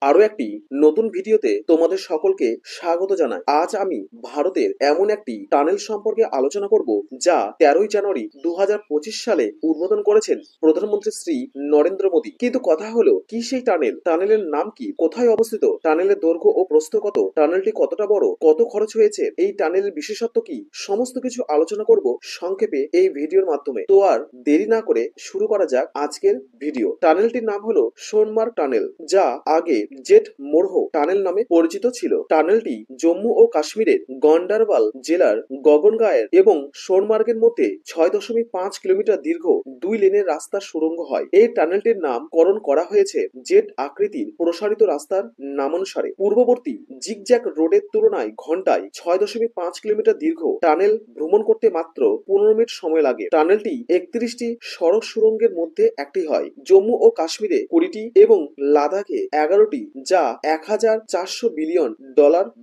আরো একটি নতুন ভিডিওতে তোমাদের সকলকে স্বাগত জানাই। আজ আমি ভারতের এমন একটি টানেল সম্পর্কে আলোচনা করব যা 13ই জানুয়ারি 2025 সালে উদ্বোধন করেছেন প্রধানমন্ত্রী শ্রী নরেন্দ্র মোদী। কিন্তু কথা হলো, কি সেই টানেল? টানেলের নাম কি? কোথায় অবস্থিত? টানেলের দৈর্ঘ্য ও প্রস্থ কত? টানেলটি কতটা বড়? কত খরচ হয়েছে? এই টানেলের বিশেষত্ব কি? সমস্ত কিছু আলোচনা করব সংক্ষেপে এই ভিডিওর মাধ্যমে। তো আর দেরি না করে শুরু করা যাক আজকের ভিডিও। টানেলটির নাম হলো সোনমার্গ টানেল, যা আগে জেট মোরহো টানেল নামে পরিচিত ছিল। টানেলটি জম্মু ও কাশ্মীরের গন্ডারবাল জেলার গগনগাঁয়ের এবং সোনমার্গের মধ্যে 6.5 কিলোমিটার দীর্ঘ 2 লেনের রাস্তার সুড়ঙ্গ হয়। এই টানেলটির নামকরণ করা হয়েছে জেট আকৃতির প্রসারিত রাস্তার নামানুসারে। পূর্ববর্তী জিগজ্যাগ রোডের তুলনায় ঘন্টায় 6.5 কিলোমিটার দীর্ঘ টানেল ভ্রমণ করতে মাত্র 15 মিনিট সময় লাগে। টানেলটি 31টি সড়ক সুড়ঙ্গের মধ্যে একটি হয়। জম্মু ও কাশ্মীরে 20টি এবং লাদাখে 11টি, যা $1,400 বিলিয়ন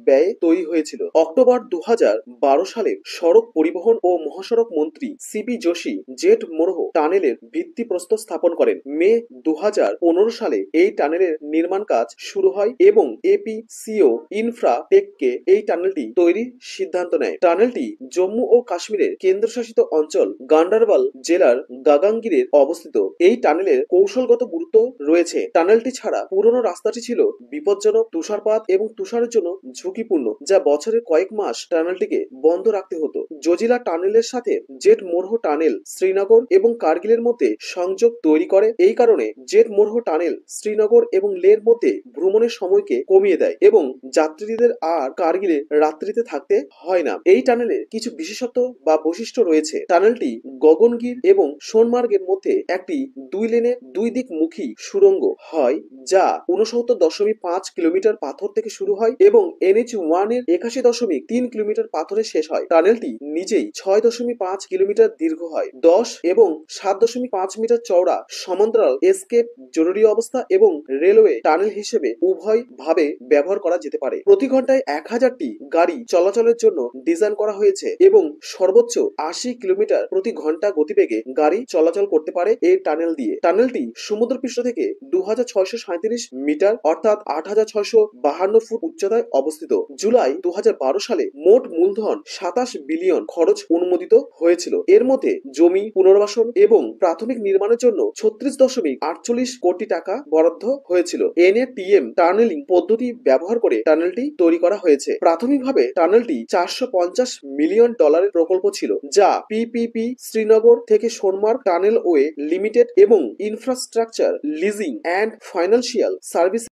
ব্যয়ে তৈরি হয়েছিল। অক্টোবর 2012 সালে সড়ক পরিবহন ও মহাসড়ক মন্ত্রী সিপি যোশী জেট মোরহো টানেলের ভিত্তিপ্রস্তর স্থাপন করেন। মে 2015 সালে এই টানেলের নির্মাণ কাজ শুরু হয় এবং এপিসিও ইনফ্রাটেককে এই টানেলটি তৈরির সিদ্ধান্ত নেয়। টানেলটি জম্মু ও কাশ্মীরের কেন্দ্রশাসিত অঞ্চল গান্ডারবাল জেলার গাগাঙ্গিরে অবস্থিত। এই টানেলের কৌশলগত গুরুত্ব রয়েছে। টানেলটি ছাড়া পুরনো রাস্তাটি ছিল বিপজ্জনক, তুষারপাত এবং তুষারের জন্য ঝুঁকিপূর্ণ, যা বছরের কয়েক মাস টানেলটিকে বন্ধ রাখতে হতো। জজিলা টানেলের সাথে জেট মোরহো টানেল শ্রীনগর এবং কার্গিলের মধ্যে সংযোগ তৈরি করে। এই কারণে জেট মোরহো টানেল শ্রীনগর এবং লের মধ্যে ভ্রমণের সময়কে কমিয়ে দেয় এবং যাত্রীদের আর কার্গিলে রাত্রিতে থাকতে হয় না। এই টানেলের কিছু বিশেষত্ব বা বৈশিষ্ট্য রয়েছে। টানেলটি গগনগির এবং সোনমার্গের মধ্যে একটি 2 লেনের 2 দিকমুখী সুড়ঙ্গ হয়, যা 69.5 কিলোমিটার পাথর থেকে শুরু হয় এবং NH1 এর 81.3 কিলোমিটার পাথরে শেষ হয়। টানেলটি নিজেই 6.5 কিলোমিটার দীর্ঘ হয়, 10 এবং 7.5 মিটার চওড়া। সমান্তরাল, এসকেপ, জরুরি অবস্থা এবং রেলওয়ে টানেল হিসেবে উভয় ভাবে ব্যবহার করা যেতে পারে। প্রতি ঘন্টায় 1000টি গাড়ি চলাচলের জন্য ডিজাইন করা হয়েছে এবং সর্বোচ্চ 80 কিলোমিটার প্রতি ঘন্টা গতিবেগে গাড়ি চলাচল করতে পারে এই টানেল দিয়ে। টানেলটি সমুদ্রপৃষ্ঠ থেকে 2637 মিটার অর্থাৎ 8652 ফুট উচ্চতায় অবস্থিত। জুলাই 2012 সালে মোট মূলধন 27 বিলিয়ন খরচ অনুমোদিত হয়েছিল। এর মধ্যে জমি পুনর্বাসন এবং প্রাথমিক নির্মাণের জন্য 36.48 কোটি টাকা বরাদ্দ হয়েছিল। NATM টানেলিং পদ্ধতি ব্যবহার করে টানেলটি তৈরি করা হয়েছে। প্রাথমিকভাবে টানেলটি $450 মিলিয়ন প্রকল্প ছিল, যা PPP শ্রীনগর থেকে সোনমার্গ টানেল ওয়ে লিমিটেড এবং infrastructure leasing and financial service